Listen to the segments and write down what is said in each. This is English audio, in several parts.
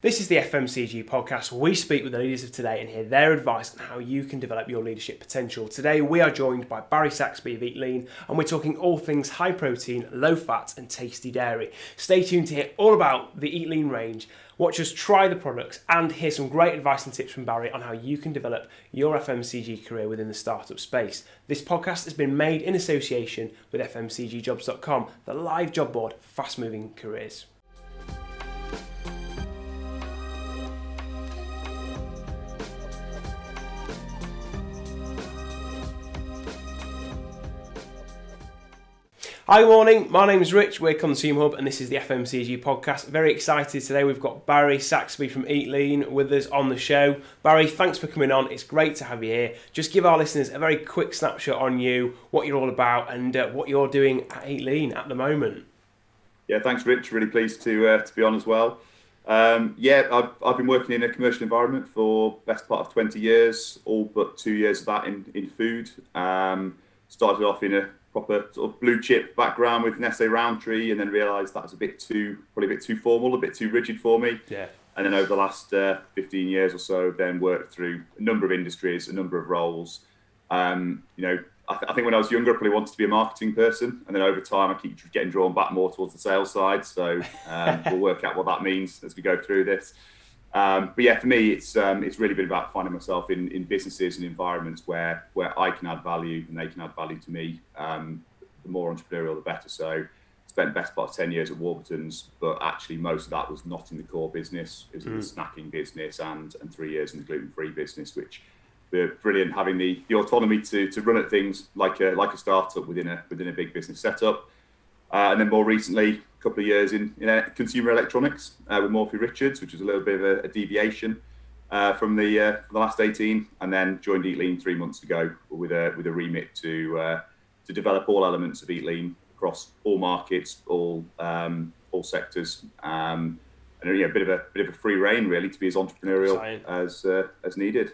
This is the FMCG podcast where we speak with the leaders of today and hear their advice on how you can develop your leadership potential. Today we are joined by Barrie Saxby of Eatlean and we're talking all things high protein, low fat and tasty dairy. Stay tuned to hear all about the Eatlean range, watch us try the products and hear some great advice and tips from Barrie on how you can develop your FMCG career within the startup space. This podcast has been made in association with FMCGjobs.com, the live job board for fast moving careers. Hi, good morning. My name is Rich. We're Consumer Hub and this is the FMCG podcast. Very excited today. We've got Barrie Saxby from Eatlean with us on the show. Barrie, thanks for coming on. It's great to have you here. Just give our listeners a very quick snapshot on you, what you're all about and what you're doing at Eatlean at the moment. Yeah, thanks, Rich. Really pleased to be on as well. I've been working in a commercial environment for the best part of 20 years, all but 2 years of that in food. Started off in a proper sort of blue chip background with Nestle Roundtree, and then realised that was probably a bit too formal, a bit too rigid for me. Yeah. And then over the last 15 years or so, then worked through a number of industries, a number of roles. I think when I was younger, I probably wanted to be a marketing person, and then over time, I keep getting drawn back more towards the sales side. So we'll work out what that means as we go through this. For me, it's really been about finding myself in businesses and environments where I can add value and they can add value to me. The more entrepreneurial, the better. So spent the best part of 10 years at Warburtons, but actually most of that was not in the core business. It was in the snacking business and 3 years in the gluten-free business, which were brilliant, having the autonomy to run at things like a startup within a big business setup. And then more recently, a couple of years in consumer electronics with Morphy Richards, which was a little bit of a deviation from the last 18, and then joined Eatlean 3 months ago with a remit to develop all elements of Eatlean across all markets, all sectors, and a bit of a free rein really to be as entrepreneurial as needed.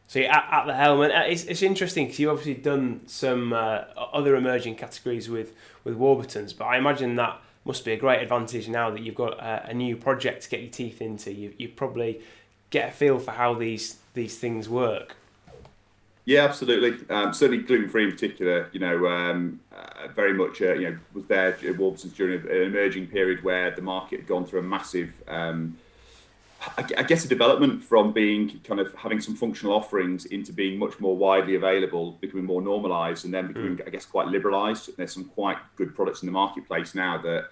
So you're at the helm, and it's interesting because you've obviously done some other emerging categories with Warburtons, but I imagine that must be a great advantage now that you've got a new project to get your teeth into. You probably get a feel for how these things work. Yeah, absolutely. Certainly gluten-free in particular, very much, was there at Warburtons during an emerging period where the market had gone through a massive, I guess, a development from being kind of having some functional offerings into being much more widely available, becoming more normalised, and then becoming, I guess, quite liberalised. There's some quite good products in the marketplace now that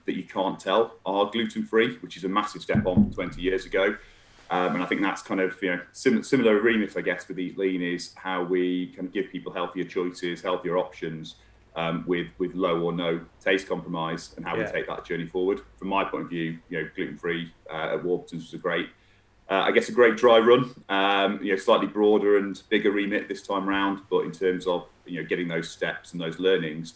you can't tell are gluten-free, which is a massive step on from 20 years ago. And I think that's kind of similar remit, I guess, with Eatlean is how we kind of give people healthier choices, healthier options with low or no taste compromise, and how we take that journey forward. From my point of view, gluten-free at Warburtons was a great dry run. Slightly broader and bigger remit this time round, but in terms of getting those steps and those learnings,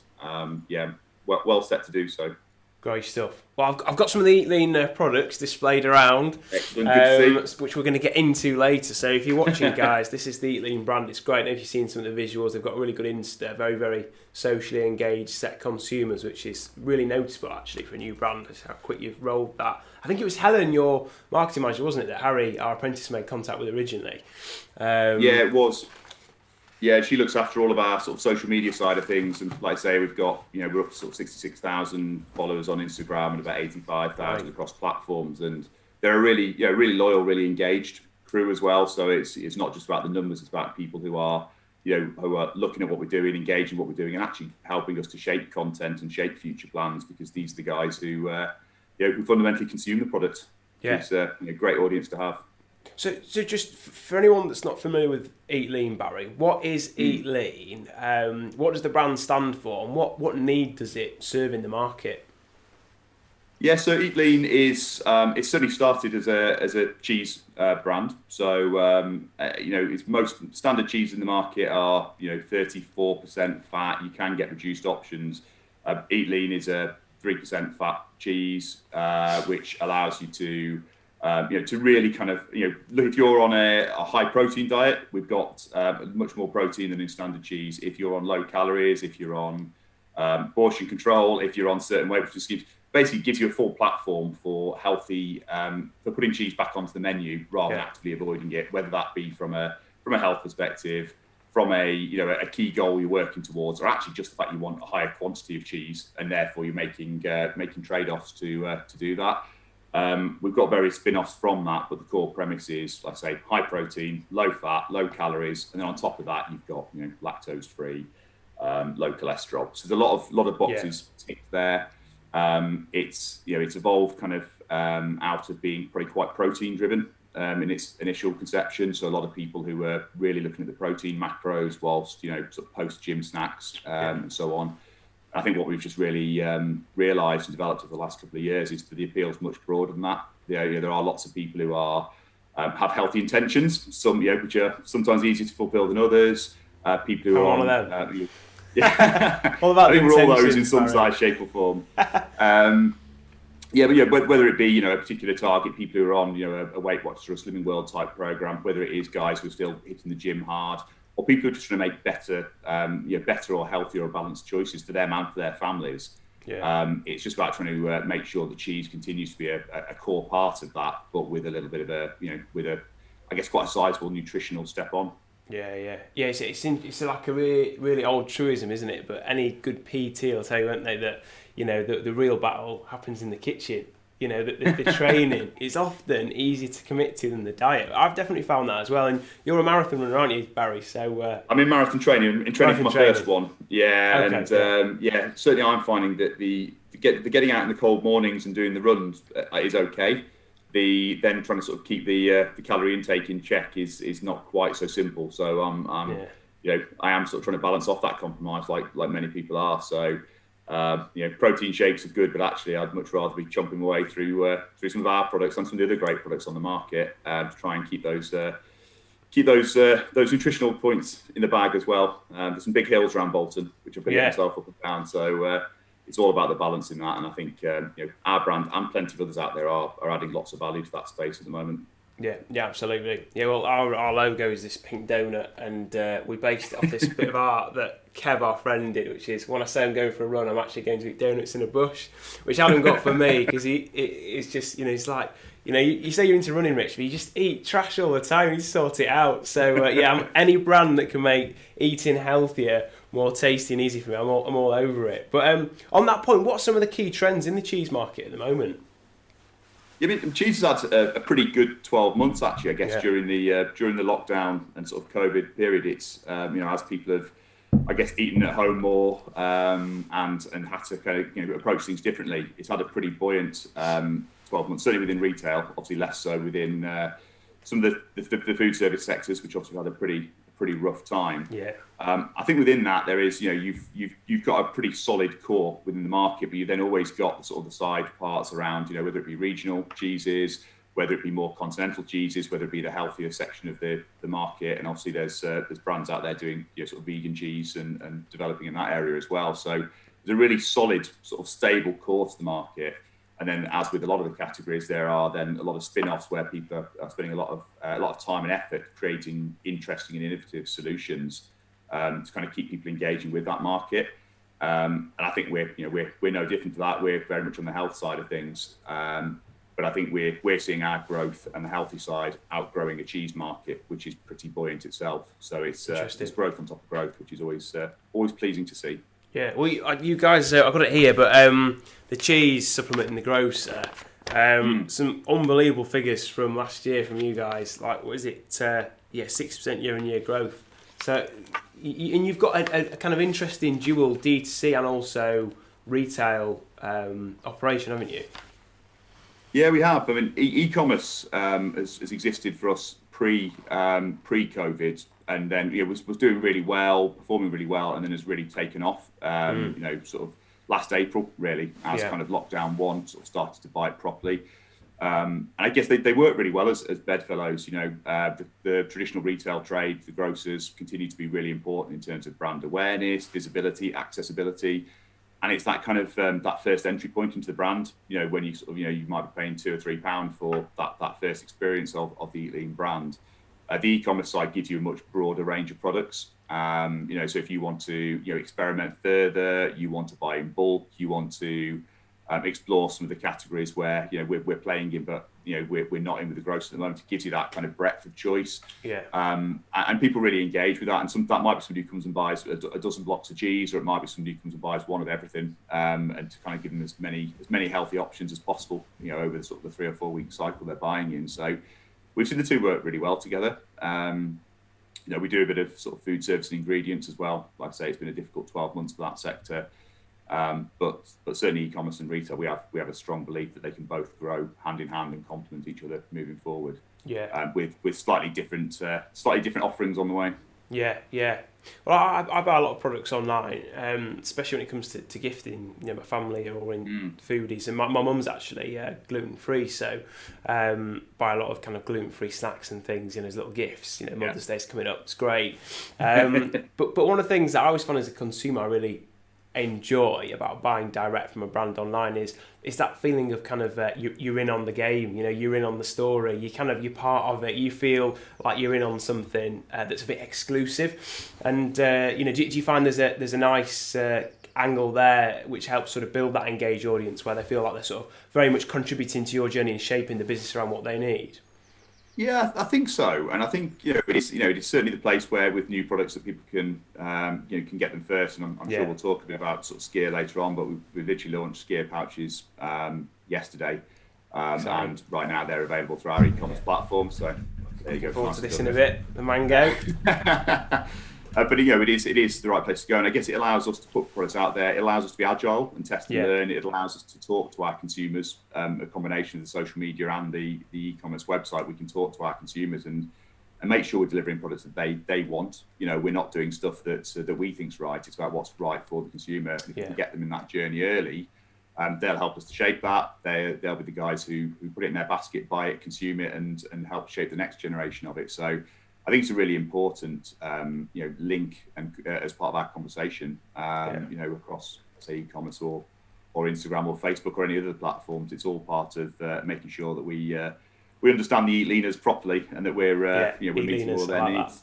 well set to do so. Great stuff. Well, I've got some of the Eatlean products displayed around, which we're going to get into later. So if you're watching, guys, this is the Eatlean brand. It's great. If you've seen some of the visuals, they've got a really good Insta, very, very socially engaged set consumers, which is really noticeable, actually, for a new brand. That's how quick you've rolled that. I think it was Helen, your marketing manager, wasn't it, that Harry, our apprentice, made contact with originally? Yeah, it was. Yeah, she looks after all of our sort of social media side of things, and like I say, we're up to sort of 66,000 followers on Instagram and about 85,000 across platforms, and they're a really loyal, really engaged crew as well. So it's not just about the numbers; it's about people who are looking at what we're doing, engaging what we're doing, and actually helping us to shape content and shape future plans, because these are the guys who fundamentally consume the product. Yeah, it's a great audience to have. So just for anyone that's not familiar with Eatlean, Barrie, what is Eatlean? What does the brand stand for, and what need does it serve in the market? Yeah, so Eatlean is it certainly started as a cheese brand. So it's most standard cheese in the market are 34% fat. You can get reduced options. Eatlean is a 3% fat cheese, which allows you to really kind of, look, if you're on a high protein diet, we've got much more protein than in standard cheese. If you're on low calories, if you're on portion control, if you're on certain weight, which just gives basically gives you a full platform for healthy, for putting cheese back onto the menu rather than actively avoiding it, whether that be from a health perspective, from a key goal you're working towards, or actually just the fact you want a higher quantity of cheese and therefore you're making trade-offs to do that. We've got various spin-offs from that, but the core premise is, like I say, high protein, low fat, low calories, and then on top of that, you've got lactose-free, low cholesterol. So there's a lot of boxes ticked there. It's evolved kind of out of being probably quite protein-driven in its initial conception. So a lot of people who were really looking at the protein macros whilst sort of post-gym snacks and so on. I think what we've just really realised and developed over the last couple of years is that the appeal is much broader than that. There are lots of people who are have healthy intentions, some which are sometimes easier to fulfil than others. People who are on, all about I think we're all those in some size, shape, or form. Whether it be a particular target, people who are on a Weight Watchers or a Slimming World type program, whether it is guys who are still hitting the gym hard, or people who are just trying to make better or healthier or balanced choices for them and for their families. It's just about trying to make sure that cheese continues to be a core part of that, but with a little bit of I guess quite a sizable nutritional step on. It's like a really, really old truism, isn't it? But any good PT will tell you, won't they, that the real battle happens in the kitchen. The training is often easier to commit to than the diet. I've definitely found that as well. And you're a marathon runner, aren't you, Barrie? So I'm in marathon training. For my first one. Certainly I'm finding that the getting out in the cold mornings and doing the runs is okay. Then trying to sort of keep the calorie intake in check is not quite so simple. So I am sort of trying to balance off that compromise like many people are. So. Protein shakes are good, but actually I'd much rather be chomping away through some of our products and some of the other great products on the market to try and keep those nutritional points in the bag as well. There's some big hills around Bolton, which I've been getting myself up and down. So it's all about the balance in that, and I think our brand and plenty of others out there are adding lots of value to that space at the moment. Yeah, absolutely. Yeah, well, our logo is this pink donut, and we based it off this bit of art that Kev, our friend, did, which is when I say I'm going for a run, I'm actually going to eat donuts in a bush, which Adam got for me because it's just, it's like, you say you're into running, Rich, but you just eat trash all the time, you sort it out. So, any brand that can make eating healthier, more tasty and easy for me, I'm all over it. But on that point, what are some of the key trends in the cheese market at the moment? Yeah, I mean, cheese has had a pretty good 12 months actually, I guess, during the lockdown and sort of COVID period. It's as people have, I guess, eaten at home more and had to kind of approach things differently. It's had a pretty buoyant 12 months, certainly within retail. Obviously, less so within some of the food service sectors, which obviously had a pretty rough time. I think within that there is you've got a pretty solid core within the market, but you then always got the sort of the side parts around whether it be regional cheeses, whether it be more continental cheeses, whether it be the healthier section of the market, and obviously there's brands out there doing sort of vegan cheese and developing in that area as well. So there's a really solid sort of stable core to the market. And then, as with a lot of the categories, there are then a lot of spin-offs where people are spending a lot of time and effort creating interesting and innovative solutions to kind of keep people engaging with that market. And I think we're no different to that. We're very much on the health side of things, but I think we're seeing our growth and the healthy side outgrowing a cheese market, which is pretty buoyant itself. So it's growth on top of growth, which is always pleasing to see. Yeah, well, you guys, I've got it here, but the cheese supplement in the grocer, some unbelievable figures from last year from you guys. Like, what is it? 6% year-on-year growth. So, and you've got a kind of interesting dual D2C and also retail operation, haven't you? Yeah, we have. I mean, eCommerce has existed for us pre-COVID. And then was doing really well, performing really well, and then has really taken off. Sort of last April, really, as kind of lockdown one sort of started to bite properly. And I guess they work really well as bedfellows. The traditional retail trade, the grocers, continue to be really important in terms of brand awareness, visibility, accessibility, and it's that kind of that first entry point into the brand. When you sort of you might be paying £2 or £3 for that first experience of the Eatlean brand. The e-commerce side gives you a much broader range of products. So if you want to experiment further, you want to buy in bulk, you want to explore some of the categories where we're playing in, but we're not in with the grocers at the moment. It gives you that kind of breadth of choice. And people really engage with that. And that might be somebody who comes and buys a dozen blocks of cheese, or it might be somebody who comes and buys one of everything, and to kind of give them as many healthy options as possible, over the sort of the 3 or 4 week cycle they're buying in. So we've seen the two work really well together. We do a bit of sort of food service and ingredients as well. Like I say, it's been a difficult 12 months for that sector. But certainly e-commerce and retail, we have a strong belief that they can both grow hand in hand and complement each other moving forward. With slightly different offerings on the way. Well, I buy a lot of products online, especially when it comes to gifting, my family or in foodies. And my mum's actually gluten-free, so buy a lot of kind of gluten-free snacks and things, as little gifts. Mother's Day's coming up, it's great. But one of the things that I always find as a consumer I really enjoy about buying direct from a brand online is that feeling of kind of you're in on the game, you're in on the story, you're part of it, you feel like you're in on something that's a bit exclusive, and do you find there's a nice angle there which helps sort of build that engaged audience where they feel like they're sort of very much contributing to your journey and shaping the business around what they need? Yeah, I think so, and I think it is certainly the place where with new products that people can can get them first, and I'm sure we'll talk a bit about sort of Skier later on, but we literally launched Skier pouches yesterday, and right now they're available through our e-commerce platform. So there you go. Look forward to this in a bit. The mango. But it is the right place to go, and I guess it allows us to put products out there. It allows us to be agile and test and learn. It allows us to talk to our consumers. A combination of the social media and the e-commerce website, we can talk to our consumers and make sure we're delivering products that they want. We're not doing stuff that we think's right. It's about what's right for the consumer. And if we can get them in that journey early, they'll help us to shape that. They'll be the guys who put it in their basket, buy it, consume it, and help shape the next generation of it. So I think it's a really important, link and as part of our conversation, across say e-commerce or Instagram or Facebook or any other platforms. It's all part of making sure that we understand the Eatleaners properly and that we're meeting all their needs.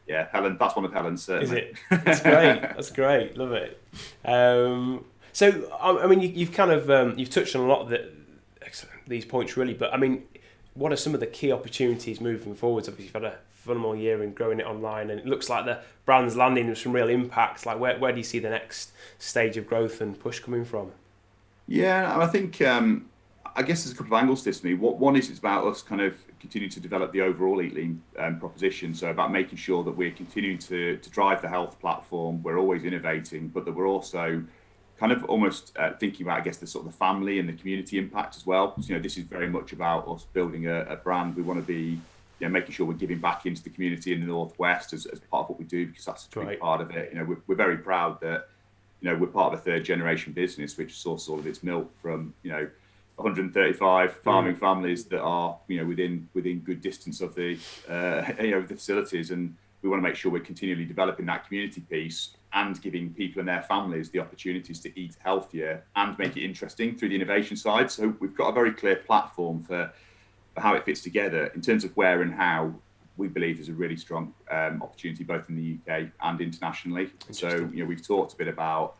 Yeah, Helen, that's one of Helen's. Is it? That's great. That's great. Love it. So I mean, you've kind of you've touched on a lot of these points really, but I mean, what are some of the key opportunities moving forwards? Obviously, you've had a phenomenal year in growing it online, and it looks like the brand's landing with some real impacts. Like, where do you see the next stage of growth and push coming from? Yeah, I think I guess there's a couple of angles to this for me. One is it's about us kind of continuing to develop the overall Eatlean proposition. So about making sure that we're continuing to drive the health platform. We're always innovating, but that we're also kind of almost thinking about, I guess, the sort of the family and the community impact as well. So, this is very much about us building a brand. We want to be, making sure we're giving back into the community in the Northwest as part of what we do, because that's a big part of it. We're very proud that, we're part of a third generation business, which sources all of its milk from, 135 farming families that are, within good distance of the, the facilities. And we want to make sure we're continually developing that community piece and giving people and their families the opportunities to eat healthier and make it interesting through the innovation side. So we've got a very clear platform for how it fits together in terms of where and how. We believe there's a really strong opportunity both in the UK and internationally. So we've talked a bit about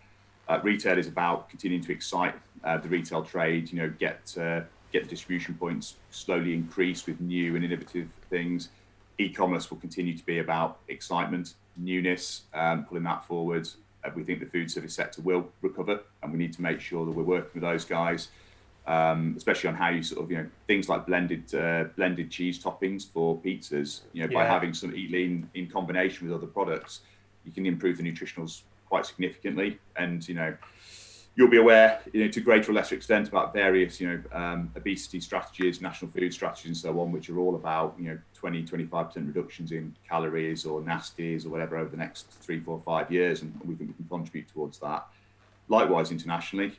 retail is about continuing to excite the retail trade, get the distribution points slowly increase with new and innovative things. E-commerce will continue to be about excitement, newness, pulling that forward. We think the food service sector will recover, and we need to make sure that we're working with those guys, especially on how you sort of, things like blended cheese toppings for pizzas. By having some Eatlean in combination with other products, you can improve the nutritionals quite significantly. And you'll be aware, to greater or lesser extent, about various, obesity strategies, national food strategies, and so on, which are all about, 20-25% reductions in calories or nasties or whatever over the next 3, 4, 5 years, and we think we can contribute towards that. Likewise, internationally,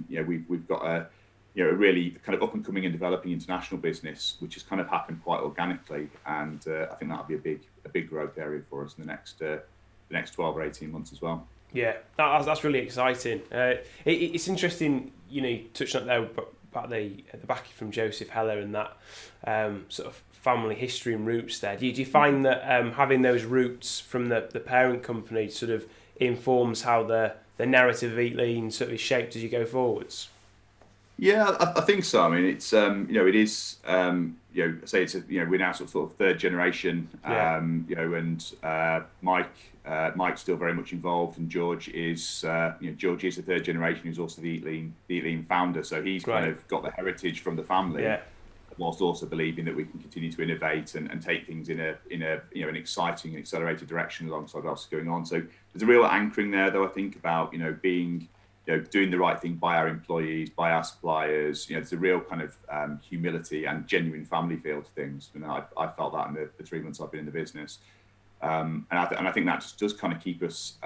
we've got a really kind of up and coming and developing international business, which has kind of happened quite organically, and I think that'll be a big growth area for us in the next 12 or 18 months as well. Yeah, that's really exciting. It's interesting, you touched on there about the backing from Joseph Heler and that sort of family history and roots there. Do you find that having those roots from the parent company sort of informs how the the narrative of Eatlean sort of is shaped as you go forwards? Yeah, I think so. I mean, it's it is I say it's we're now sort of third generation, and Mike's still very much involved, and George is the third generation, who's also the Eatlean founder. So he's kind of got the heritage from the family, whilst also believing that we can continue to innovate and take things in an exciting and accelerated direction alongside what's going on. So there's a real anchoring there, though, I think, about being doing the right thing by our employees, by our suppliers. There's a real kind of humility and genuine family feel to things. And I felt that in the 3 months I've been in the business. And I think that just does kind of keep us,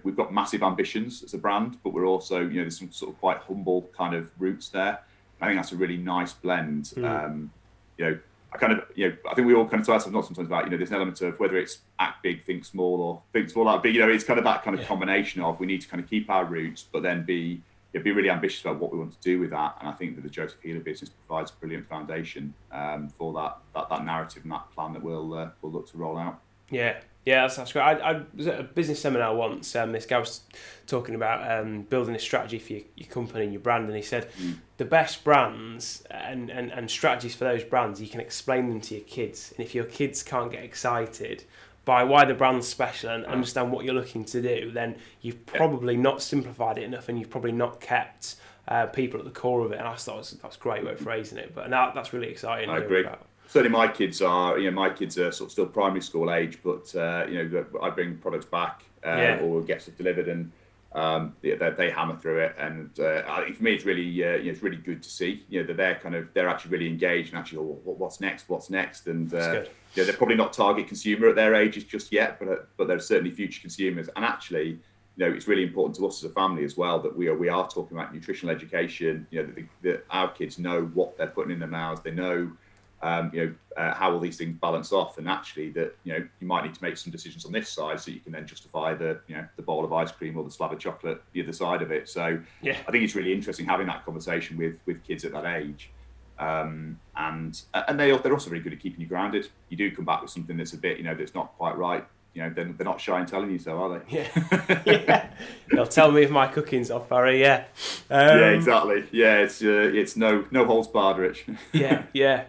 we've got massive ambitions as a brand, but we're also, there's some sort of quite humble kind of roots there. I think that's a really nice blend. I think we all kind of talk sometimes about, there's an element of whether it's act big, think small, or think small, act big. It's kind of that kind of combination of we need to kind of keep our roots, but then be really ambitious about what we want to do with that. And I think that the Joseph Heler business provides a brilliant foundation for that narrative and that plan that we'll look to roll out. Yeah, that's great. I was at a business seminar once. This guy was talking about building a strategy for your company and your brand, and he said the best brands and strategies for those brands, you can explain them to your kids. And if your kids can't get excited by why the brand's special and understand what you're looking to do, then you've probably not simplified it enough, and you've probably not kept people at the core of it. And I thought that's a great way of phrasing it. But now that's really exciting. I agree. Certainly, my kids are sort of still primary school age, but I bring products back or get stuff delivered, and they hammer through it. And I think for me, it's really it's really good to see that they're actually really engaged and actually, what's next, and they're probably not target consumer at their ages just yet, but they're certainly future consumers. And actually, it's really important to us as a family as well that we are talking about nutritional education. That our kids know what they're putting in their mouths. They know. How all these things balance off, and actually that you might need to make some decisions on this side so you can then justify the bowl of ice cream or the slab of chocolate the other side of it. So I think it's really interesting having that conversation with kids at that age, and they're also very good at keeping you grounded. You do come back with something that's a bit that's not quite right. They're not shy in telling you so, are they? Yeah. They'll tell me if my cooking's off, Barrie. Yeah. Yeah, exactly. Yeah, it's no holds barred, Rich. Yeah.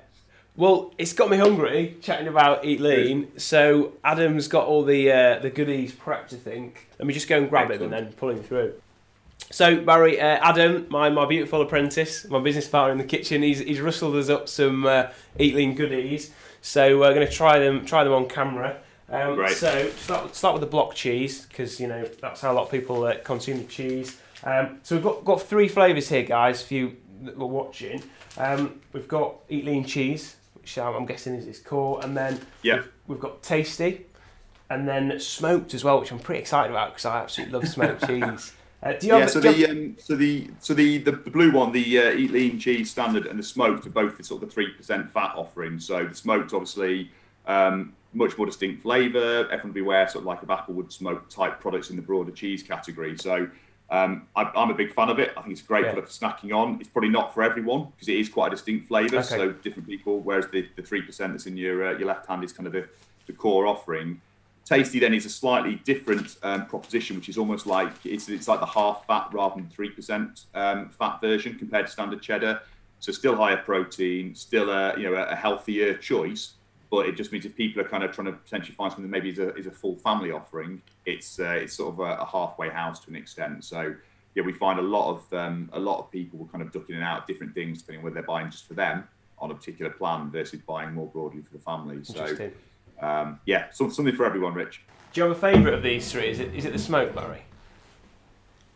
Well, it's got me hungry chatting about Eatlean. So Adam's got all the goodies prepped, I think. Let me just go and grab him and then pull him through. So Barrie, Adam, my beautiful apprentice, my business partner in the kitchen, he's rustled us up some Eatlean goodies. So we're going to try them on camera. Right. So start with the block cheese, because that's how a lot of people consume the cheese. So we've got 3 flavours here, guys, for you that were watching. We've got Eatlean cheese, which I'm guessing is its core, and then we've got tasty, and then smoked as well, which I'm pretty excited about because I absolutely love smoked cheese. The blue one, the Eatlean cheese standard, and the smoked are both the sort of the 3% fat offering. So the smoked, obviously, much more distinct flavour. Everyone beware, sort of like a applewood smoke type products in the broader cheese category. So I'm a big fan of it. I think it's a great product for snacking on. It's probably not for everyone because it is quite a distinct flavour. Okay. So different people. Whereas the 3% that's in your left hand is kind of the core offering. Tasty then is a slightly different proposition, which is almost like it's like the half fat rather than 3% fat version compared to standard cheddar. So still higher protein, still a healthier choice. But it just means if people are kind of trying to potentially find something that maybe is a full family offering, it's sort of a halfway house to an extent. So we find a lot of people will kind of duck in and out of different things depending on whether they're buying just for them on a particular plan versus buying more broadly for the family. So something for everyone, Rich. Do you have a favourite of these 3? Is it the smoke, Barrie?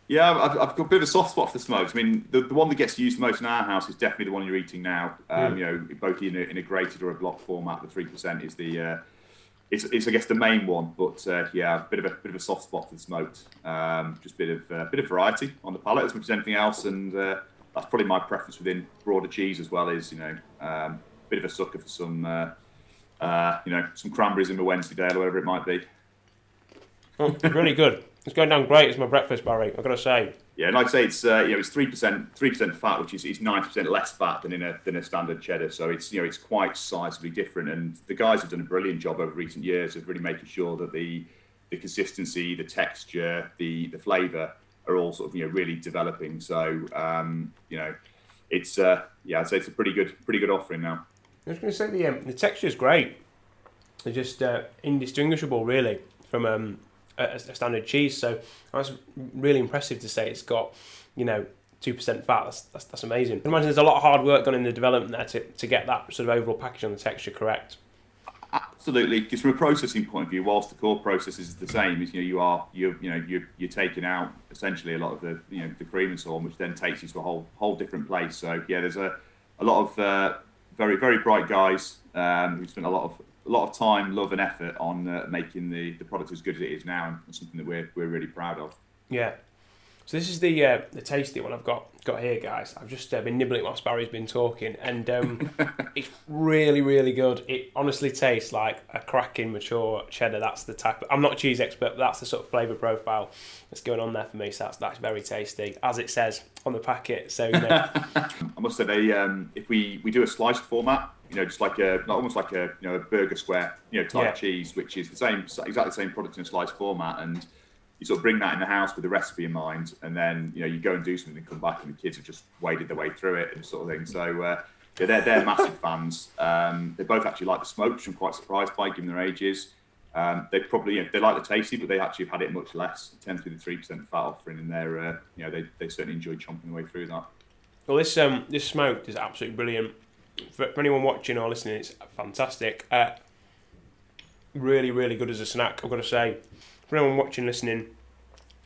Yeah, I've got a bit of a soft spot for the smokes. I mean, the one that gets used most in our house is definitely the one you're eating now. Both in a grated or a block format. The 3% is it's I guess the main one. But a bit of a soft spot for the smoked. Just a bit of variety on the palate as much as anything else, and that's probably my preference within broader cheese as well. Is bit of a sucker for some some cranberries in my Wednesday or whatever it might be. Oh, really good. It's going down great as my breakfast, Barrie, I've got to say. Yeah, and I'd say it's it's 3% fat, which is 9% less fat than in a standard cheddar. So it's quite sizably different. And the guys have done a brilliant job over recent years of really making sure that the consistency, the texture, the flavour are all sort of really developing. So it's I'd say it's a pretty good offering now. I was going to say the texture is great. They're just indistinguishable really from a standard cheese. So that's really impressive to say it's got 2% fat. That's amazing. I can imagine there's a lot of hard work gone in the development there to get that sort of overall package on the texture correct. Absolutely, because from a processing point of view, whilst the core process is the same, is you're taking out essentially a lot of the cream and so on, which then takes you to a whole different place. So there's a lot of very very bright guys who spent a lot of time, love, and effort on making the product as good as it is now, and something that we're really proud of. Yeah. So this is the tasty one I've got here, guys. I've just been nibbling whilst Barry's been talking, and it's really, really good. It honestly tastes like a cracking mature cheddar. That's the type. I'm not a cheese expert, but that's the sort of flavour profile that's going on there for me. So that's very tasty, as it says on the packet. So I must say, if we do a sliced format, just like almost like a burger square, type cheese, which is exactly the same product in a sliced format, and you sort of bring that in the house with the recipe in mind, and then you go and do something and come back, and the kids have just waded their way through it and sort of thing. So they're massive fans. They both actually like the smoked, which I'm quite surprised by, given their ages. They probably they like the tasty, but they actually have had it much less. It tends to be the 3% fat offering, and they're they certainly enjoy chomping their way through that. Well, this smoked is absolutely brilliant. For anyone watching or listening, it's fantastic. Really, really good as a snack, I've got to say. For anyone watching, listening,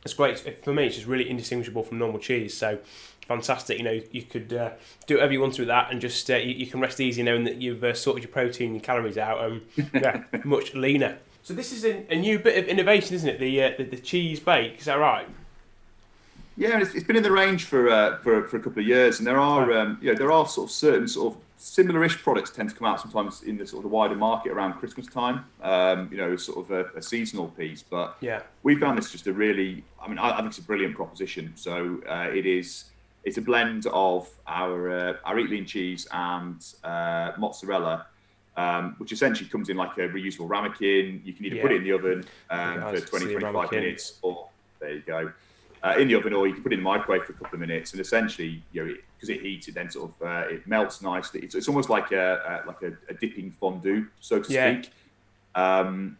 it's great. For me, it's just really indistinguishable from normal cheese. So fantastic. You could do whatever you want with that, and just you can rest easy knowing that you've sorted your protein and calories out. Much leaner. So this is a new bit of innovation, isn't it? The cheese bake. Is that right? Yeah, it's been in the range for a couple of years, and there are sort of certain sort of similar-ish products tend to come out sometimes in the sort of the wider market around Christmas time. Sort of a seasonal piece, but we found this just I think it's a brilliant proposition. So it's a blend of our Eatlean cheese and mozzarella, which essentially comes in like a reusable ramekin. You can either put it in the oven for 20-25 minutes, or there you go. In the oven, or you can put it in the microwave for a couple of minutes, and essentially, because it heats, it then sort of it melts nicely. It's almost like a dipping fondue, so to speak.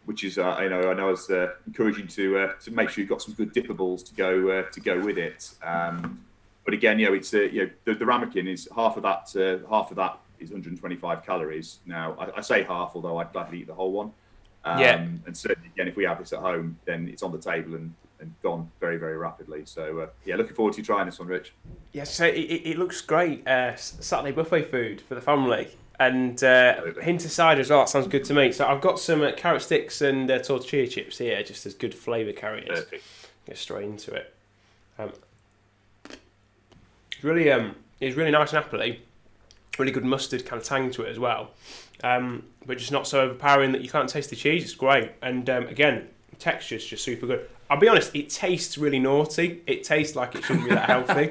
Which is I know I was encouraging to make sure you've got some good dippables to go with it. But again, it's the ramekin is half of that is 125 calories. Now I say half, although I'd gladly eat the whole one. And certainly again, if we have this at home, then it's on the table and gone very, very rapidly. So looking forward to trying this one, Rich. Yes, so it looks great. Saturday buffet food for the family, and hint of cider as well. That sounds good to me. So I've got some carrot sticks and tortilla chips here, just as good flavour carriers. Get straight into it. It's really nice and appley. Really good mustard kind of tang to it as well, but just not so overpowering that you can't taste the cheese. It's great, and again, texture's just super good. I'll be honest, it tastes really naughty. It tastes like it shouldn't be that healthy.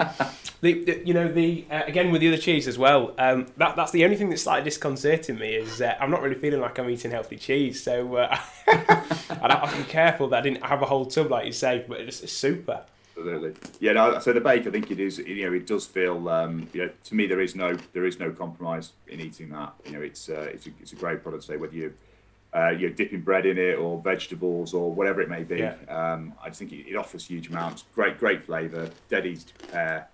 Again with the other cheese as well. That's the only thing that's slightly disconcerting me is I'm not really feeling like I'm eating healthy cheese. So I have to be careful that I didn't have a whole tub like you say, but it's super. Absolutely. Yeah. No. So the bake, I think it is. It does feel. To me, there is no compromise in eating that. It's a great product. Say whether you're dipping bread in it or vegetables or whatever it may be. I just think it offers huge amounts. Great flavour, dead easy to prepare.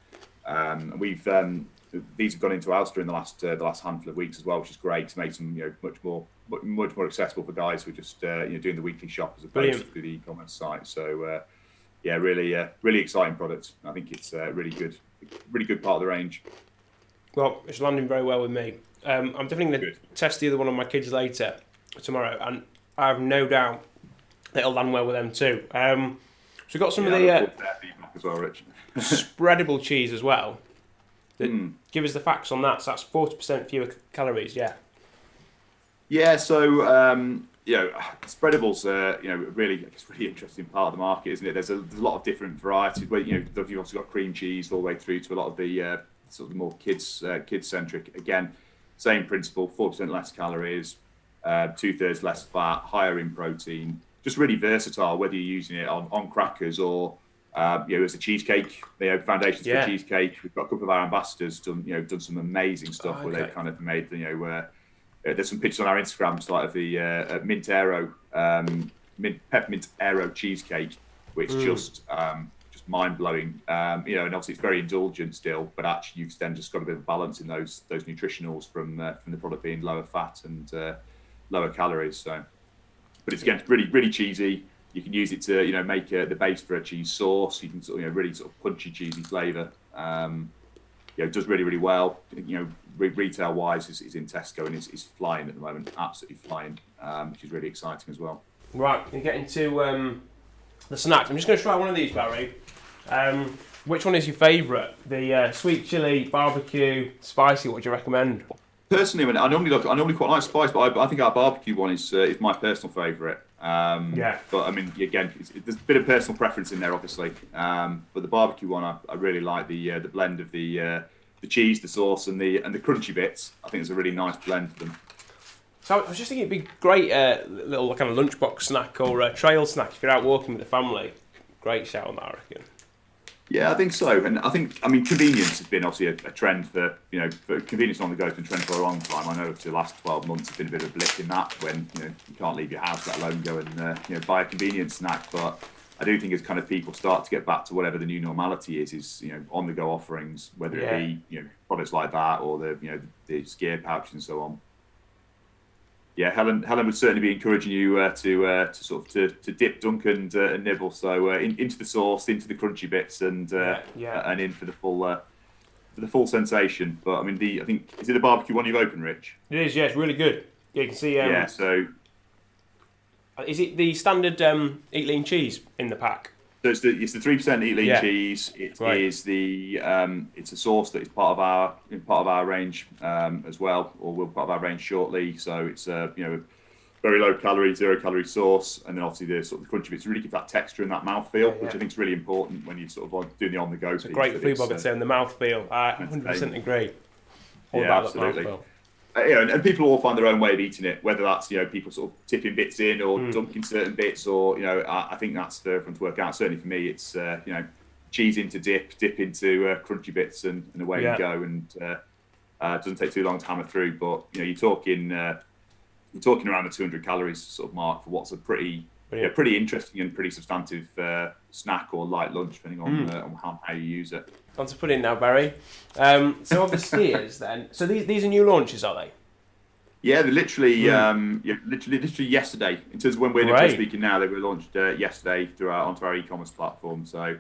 And we've these have gone into Ulster in the last handful of weeks as well, which is great to make them much more accessible for guys who are just doing the weekly shop as opposed to the e-commerce site. So really exciting product. I think it's really good part of the range. Well, it's landing very well with me. I'm definitely going to test the other one on my kids later tomorrow, and I have no doubt that it'll land well with them too. So we've got some of the feedback as well, Rich. spreadable cheese as well. Give us the facts on that. So that's 40% fewer calories. Yeah. So spreadables really interesting part of the market, isn't it? There's a lot of different varieties. Where you've also got cream cheese all the way through to a lot of the sort of more kids centric. Again, same principle: 4% less calories. 2/3 less fat, higher in protein, just really versatile, whether you're using it on crackers or As a cheesecake, foundations for cheesecake. We've got a couple of our ambassadors done some amazing stuff where they've kind of made, there's some pictures on our Instagram, like of the peppermint aero cheesecake, which just mind blowing. And obviously it's very indulgent still, but actually you've then just got a bit of balance in those nutritionals from the product being lower fat and lower calories. So, but it's again really really cheesy. You can use it to make the base for a cheese sauce. You can really sort of punchy cheesy flavour. It does really really well. Retail wise is in Tesco and is flying at the moment, absolutely flying, which is really exciting as well. Right, you get into the snacks. I'm just going to try one of these, Barry. Which one is your favourite? The sweet chili, barbecue, spicy. What do you recommend? Personally, I normally quite like spice, but I think our barbecue one is my personal favourite. But I mean, again, there's a bit of personal preference in there, obviously. But the barbecue one, I really like the blend of the cheese, the sauce, and the crunchy bits. I think it's a really nice blend of them. So I was just thinking it'd be great little kind of lunchbox snack or a trail snack if you're out walking with the family. Great shout on that, I reckon. Yeah, I think so. And I mean, convenience has been obviously a trend for convenience on the go has been a trend for a long time. I know for the last 12 months it's been a bit of a blip in that when, you can't leave your house, let alone go and, buy a convenience snack. But I do think as kind of people start to get back to whatever the new normality is on the go offerings, whether it be, products like that or the scare pouch and so on. Yeah, Helen would certainly be encouraging you to dip, dunk, and nibble. So into the sauce, into the crunchy bits, and in for the full sensation. But I mean, I think is it the barbecue one you've opened, Rich? It is. Yeah, it's really good. Yeah, you can see. So is it the standard Eatlean cheese in the pack? So it's the 3% Eatlean cheese. It is it's a sauce that is part of our range as well, or will be part of our range shortly. So it's very low calorie, 0 calorie sauce, and then obviously the sort of the crunchy bits really give that texture and that mouthfeel, which I think is really important when you sort of doing the on the go. It's a great food blogger saying the mouthfeel. I 100% agree. Absolutely. And people all find their own way of eating it, whether that's people sort of tipping bits in or dunking certain bits, or I think that's for everyone to work out. Certainly for me, it's cheese into dip into crunchy bits, and away you go. And it doesn't take too long to hammer through. But you're talking around the 200 calories sort of mark for what's a pretty interesting and pretty substantive snack or light lunch, depending on how you use it. On to put in now, Barry. So on the steers then. So these are new launches, are they? Yeah, they're literally yesterday. In terms of when we're speaking now, they were launched yesterday onto our eCommerce platform. So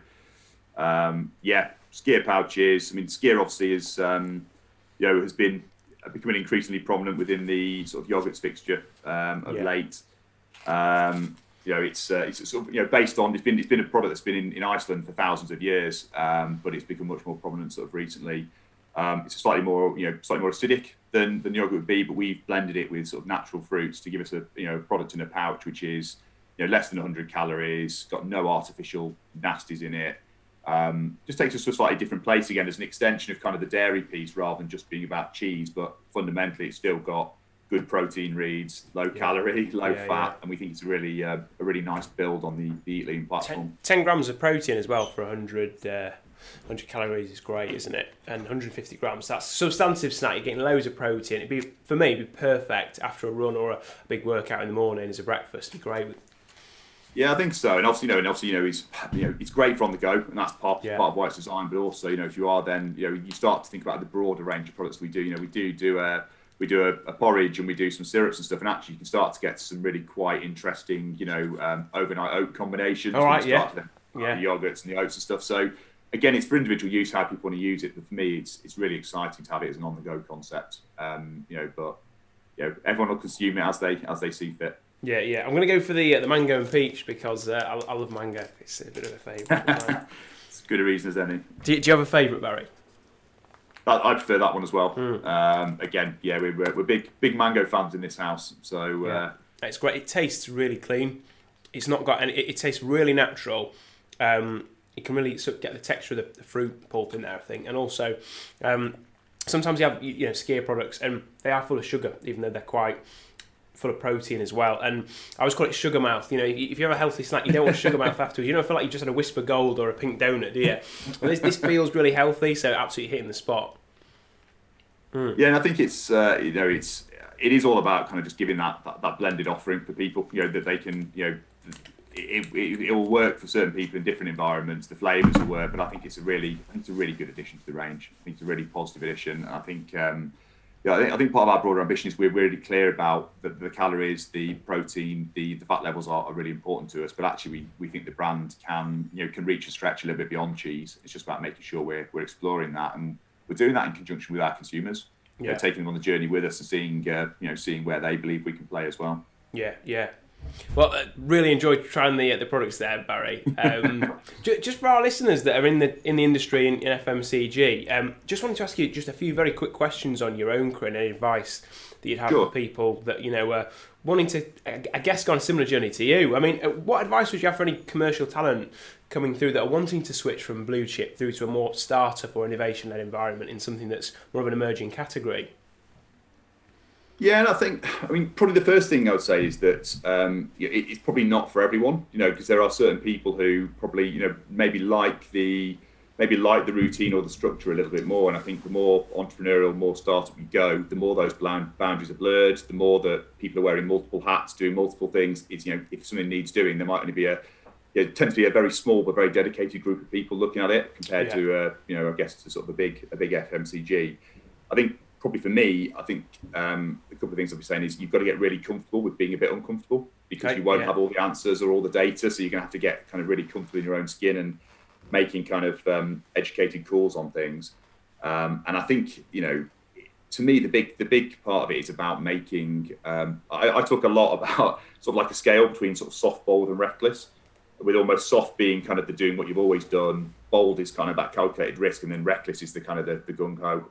skyr pouches. I mean, skyr obviously is has been becoming increasingly prominent within the sort of yogurts fixture of late. It's sort of based on it's been a product that's been in Iceland for thousands of years, but it's become much more prominent sort of recently. It's slightly more acidic than yogurt would be, but we've blended it with sort of natural fruits to give us a product in a pouch which is less than 100 calories, got no artificial nasties in it. Just takes us to a slightly different place again as an extension of kind of the dairy piece rather than just being about cheese, but fundamentally it's still got good protein reads, low calorie, low fat, and we think it's a really nice build on the Eatlean platform. 10 grams of protein as well for 100 calories is great, isn't it? And 150 grams, that's a substantive snack. You're getting loads of protein. It'd be perfect after a run or a big workout in the morning as a breakfast. It'd be great with. Yeah, I think so. And obviously, it's great for on the go, and that's part of why it's designed. But also, if you are then, you start to think about the broader range of products we do. We do a porridge and we do some syrups and stuff, and actually you can start to get some really quite interesting, overnight oat combinations. All right, the yogurts and the oats and stuff. So again, it's for individual use how people want to use it. But for me, it's really exciting to have it as an on-the-go concept. But everyone will consume it as they see fit. Yeah. I'm going to go for the mango and peach because I love mango. It's a bit of a favourite. It's as good a reason as any. Do you have a favourite, Barry? I prefer that one as well. Again, we're big mango fans in this house. So it's great. It tastes really clean. It's not got any. It tastes really natural. You can really sort of get the texture of the fruit pulp in there, I think, and also sometimes you have skyr products and they are full of sugar, even though they're quite full of protein as well. And I always call it sugar mouth. You know, if you have a healthy snack, you don't want sugar mouth afterwards. You don't feel like you just had a Whisper Gold or a pink donut, do you? Well, this feels really healthy, so absolutely hitting the spot. Yeah, and I think it's it is all about kind of just giving that blended offering for people, you know, that they can, you know, it will work for certain people in different environments. The flavours will work, but I think it's a really good addition to the range. I think it's a really positive addition. I think I think part of our broader ambition is we're really clear about the calories, the protein, the fat levels are really important to us. But actually, we think the brand can reach and stretch a little bit beyond cheese. It's just about making sure we're exploring that, and we're doing that in conjunction with our consumers. You know, taking them on the journey with us and seeing where they believe we can play as well. Yeah. Well, really enjoyed trying the products there, Barrie. Just for our listeners that are in the industry in FMCG, just wanted to ask you just a few very quick questions on your own career and any advice that you'd have for people that are wanting to, I guess, go on a similar journey to you. I mean, what advice would you have for any commercial talent coming through that are wanting to switch from blue chip through to a more startup or innovation-led environment in something that's more of an emerging category? Yeah, and I mean, probably the first thing I would say is that it's probably not for everyone, because there are certain people who probably, maybe like the routine or the structure a little bit more. And I think the more entrepreneurial, more startup you go, the more those boundaries are blurred, the more that people are wearing multiple hats, doing multiple things. It's, if something needs doing, there might only be it tends to be a very small but very dedicated group of people looking at it compared to, I guess, to sort of a big FMCG. I think, probably for me, I think a couple of things I'll be saying is you've got to get really comfortable with being a bit uncomfortable, because you won't have all the answers or all the data. So you're going to have to get kind of really comfortable in your own skin and making kind of educated calls on things. And I think, to me, the big part of it is about making, I talk a lot about sort of like a scale between sort of soft, bold and reckless, with almost soft being kind of the doing what you've always done. Bold is kind of that calculated risk, and then reckless is the kind of the gung-ho,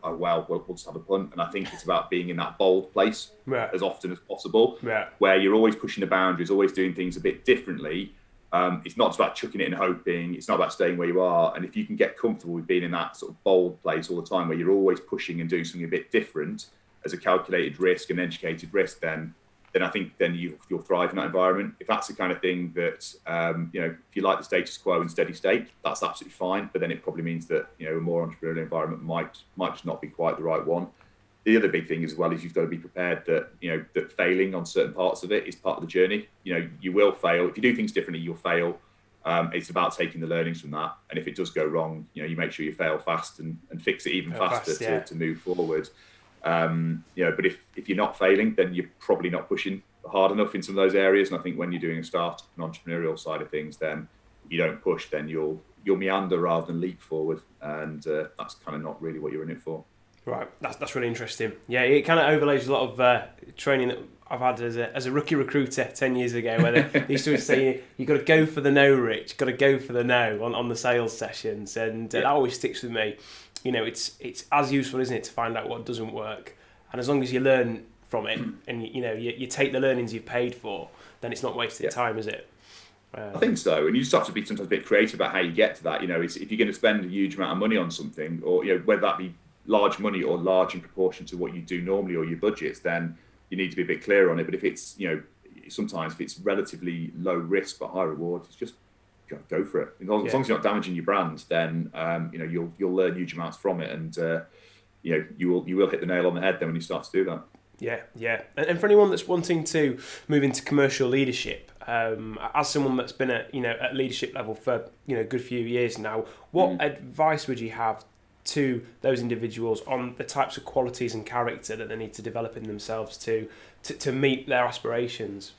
we'll just have a punt. And I think it's about being in that bold place as often as possible, where you're always pushing the boundaries, always doing things a bit differently. It's not just about chucking it and hoping. It's not about staying where you are. And if you can get comfortable with being in that sort of bold place all the time, where you're always pushing and doing something a bit different as a calculated risk and educated risk, then I think you'll thrive in that environment. If that's the kind of thing that, if you like the status quo and steady state, that's absolutely fine. But then it probably means that, a more entrepreneurial environment might just not be quite the right one. The other big thing as well is you've got to be prepared that, that failing on certain parts of it is part of the journey. You will fail. If you do things differently, you'll fail. It's about taking the learnings from that. And if it does go wrong, you make sure you fail fast and fix it even faster to move forward. But if you're not failing, then you're probably not pushing hard enough in some of those areas. And I think when you're doing a startup and entrepreneurial side of things, then if you don't push, then you'll meander rather than leap forward. And that's kind of not really what you're in it for. Right, that's really interesting. Yeah, it kind of overlays a lot of training that I've had as a rookie recruiter 10 years ago, where they used to say, you've got to go for the no, Rich, got to go for the no on the sales sessions. And that always sticks with me. It's as useful, isn't it, to find out what doesn't work. And as long as you learn from it and, you take the learnings you've paid for, then it's not wasted time, is it? I think so. And you just have to be sometimes a bit creative about how you get to that. If you're going to spend a huge amount of money on something, or, whether that be large money or large in proportion to what you do normally or your budgets, then you need to be a bit clearer on it. But if it's, sometimes if it's relatively low risk but high reward, it's just go for it. As long as you're not damaging your brand, then you'll learn huge amounts from it, and you will hit the nail on the head then when you start to do that. Yeah. And for anyone that's wanting to move into commercial leadership, as someone that's been at leadership level for a good few years now, what advice would you have to those individuals on the types of qualities and character that they need to develop in themselves to meet their aspirations?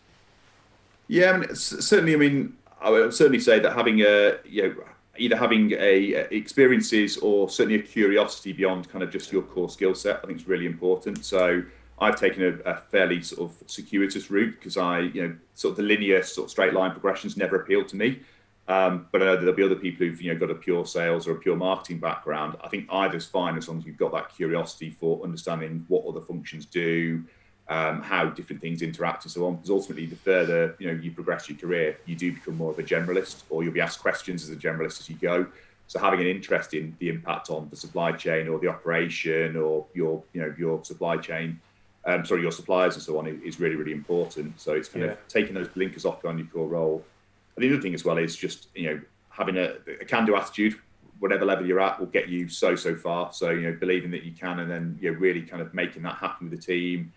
Yeah, certainly. I would certainly say that having either having experiences or certainly a curiosity beyond kind of just your core skill set, I think is really important. So I've taken a fairly sort of circuitous route, because sort of the linear sort of straight line progressions never appealed to me. But I know that there'll be other people who've got a pure sales or a pure marketing background. I think either's fine as long as you've got that curiosity for understanding what other functions do, how different things interact and so on. Because ultimately, the further you progress your career, you do become more of a generalist, or you'll be asked questions as a generalist as you go. So having an interest in the impact on the supply chain or the operation or your supply chain your suppliers and so on is really, really important. So it's kind of taking those blinkers off on your core role. And the other thing as well is just, having a can-do attitude, whatever level you're at, will get you so far. So, believing that you can, and then really kind of making that happen with the team,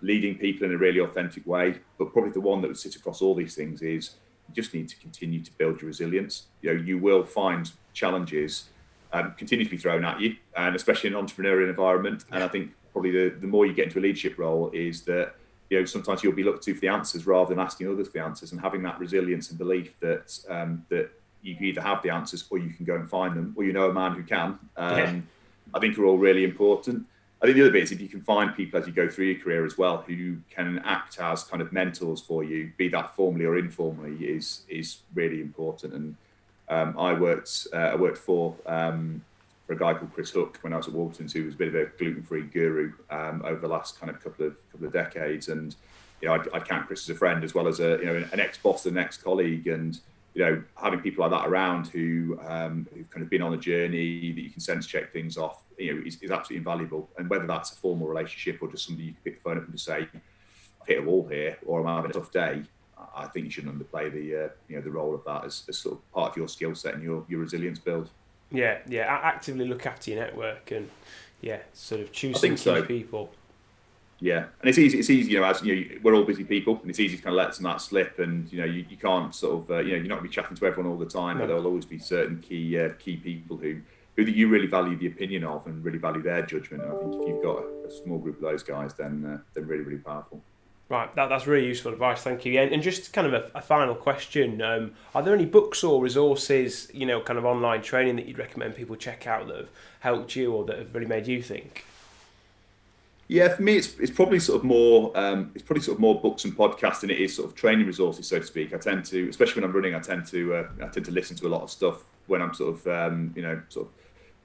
leading people in a really authentic way. But probably the one that would sit across all these things is you just need to continue to build your resilience. You will find challenges continue to be thrown at you, and especially in an entrepreneurial environment. And I think probably the more you get into a leadership role is that sometimes you'll be looked to for the answers rather than asking others for the answers, and having that resilience and belief that that you can either have the answers or you can go and find them, or a man who can. I think are all really important. I think the other bit is if you can find people as you go through your career as well who can act as kind of mentors for you, be that formally or informally, is really important. And I worked for a guy called Chris Hook when I was at Warburtons, who was a bit of a gluten-free guru over the last kind of couple of decades. And I'd count Chris as a friend as well as an ex-boss and ex-colleague. And having people like that around who've kind of been on a journey that you can sense check things off, is absolutely invaluable. And whether that's a formal relationship or just somebody you can pick the phone up and just say, I've hit a wall here, or I'm having a tough day, I think you shouldn't underplay the role of that as sort of part of your skill set and your resilience build. Yeah. Actively look after your network and sort of choose some key people. Yeah, and it's easy. As we're all busy people, and it's easy to kind of let some of that slip. And you can't sort of you're not going to be chatting to everyone all the time, but there'll always be certain key people who you really value the opinion of and really value their judgment. And I think if you've got a small group of those guys, then they're really, really powerful. Right, that's really useful advice, thank you. And just kind of a final question, are there any books or resources, kind of online training that you'd recommend people check out that have helped you or that have really made you think? Yeah, for me, it's probably sort of more books and podcasts than it is sort of training resources, so to speak. I tend to, especially when I'm running, I tend to listen to a lot of stuff when I'm sort of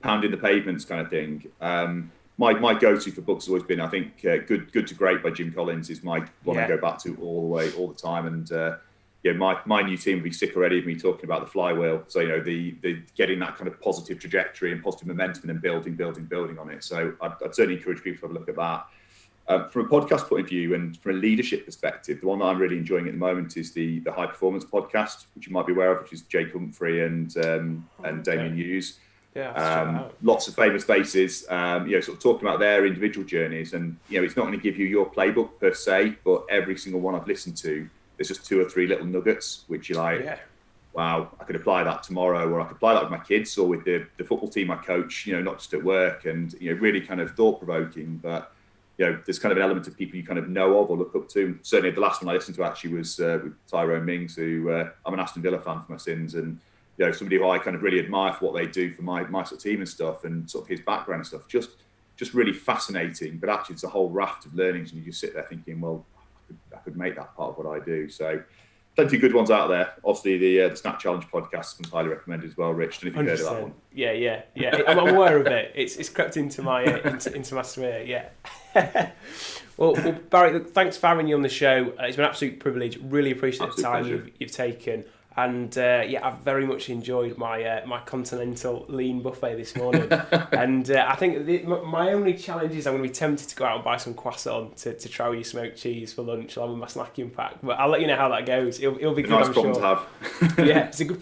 pounding the pavements kind of thing. My go-to for books has always been, I think, Good to Great by Jim Collins is my one I go back to all the time. And my new team will be sick already of me talking about the flywheel. So the getting that kind of positive trajectory and positive momentum and then building on it. So I'd certainly encourage people to have a look at that. From a podcast point of view and from a leadership perspective, the one that I'm really enjoying at the moment is the High Performance podcast, which you might be aware of, which is Jake Humphrey and Damien Hughes. Lots of famous faces, sort of talking about their individual journeys. And, it's not going to give you your playbook per se, but every single one I've listened to, there's just 2 or 3 little nuggets, which you're like, wow, I could apply that tomorrow, or I could apply that with my kids or with the football team I coach, not just at work. And, really kind of thought-provoking, but, there's kind of an element of people you kind of know of or look up to. Certainly the last one I listened to actually was with Tyrone Mings, who I'm an Aston Villa fan for my sins, and somebody who I kind of really admire for what they do for my sort of team and stuff, and sort of his background and stuff. Just really fascinating. But actually, it's a whole raft of learnings, and you just sit there thinking, well, I could make that part of what I do. So, plenty of good ones out there. Obviously, the Snap Challenge podcast is highly recommended as well. Rich, I don't know if you've heard of that one. Yeah. I'm aware of it. It's crept into my into my sphere. Yeah. Well, Barrie, thanks for having you on the show. It's been an absolute privilege. Really appreciate the time you've taken. And I've very much enjoyed my continental lean buffet this morning. And I think my only challenge is I'm going to be tempted to go out and buy some croissant to try with your smoked cheese for lunch along with my snacking pack. But I'll let you know how that goes. It'll be good, I'm sure. Nice problem to have. Yeah, it's a good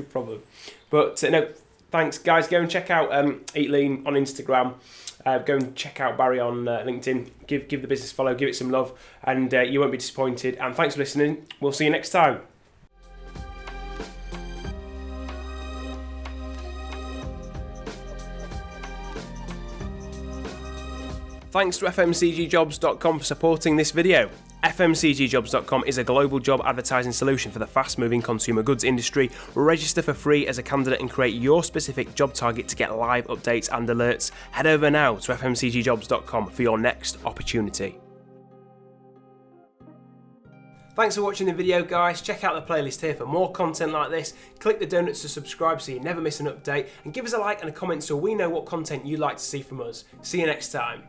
problem. But no, thanks, guys. Go and check out Eatlean on Instagram. Go and check out Barrie on LinkedIn. Give the business a follow. Give it some love, and you won't be disappointed. And thanks for listening. We'll see you next time. Thanks to FMCGjobs.com for supporting this video. FMCGjobs.com is a global job advertising solution for the fast-moving consumer goods industry. Register for free as a candidate and create your specific job target to get live updates and alerts. Head over now to FMCGjobs.com for your next opportunity. Thanks for watching the video, guys. Check out the playlist here for more content like this. Click the donuts to subscribe so you never miss an update, and give us a like and a comment so we know what content you'd like to see from us. See you next time.